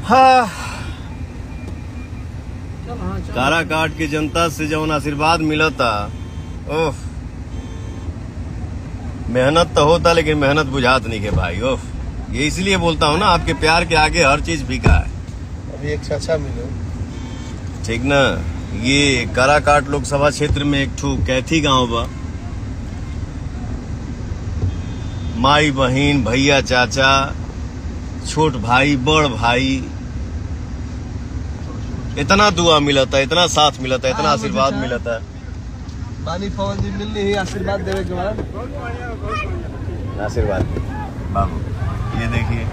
हाँ काराकाट की जनता से जौन आशीर्वाद मिलता, ओह मेहनत तो होता लेकिन मेहनत बुझात नहीं के भाई। ओह ये इसलिए बोलता हूँ ना, आपके प्यार के आगे हर चीज फीका है। अभी एक चाचा मिले, ठीक ना। ये काराकाट लोकसभा क्षेत्र में एक ठू कैथी गांव बा। माई बहिन भैया चाचा छोट भाई बड़ भाई, इतना दुआ मिलता, इतना साथ मिलता, इतना आशीर्वाद मिलता। पानी पवन जी मिलनी ही आशीर्वाद देवे के बाद आशीर्वाद बाबू, ये देखिए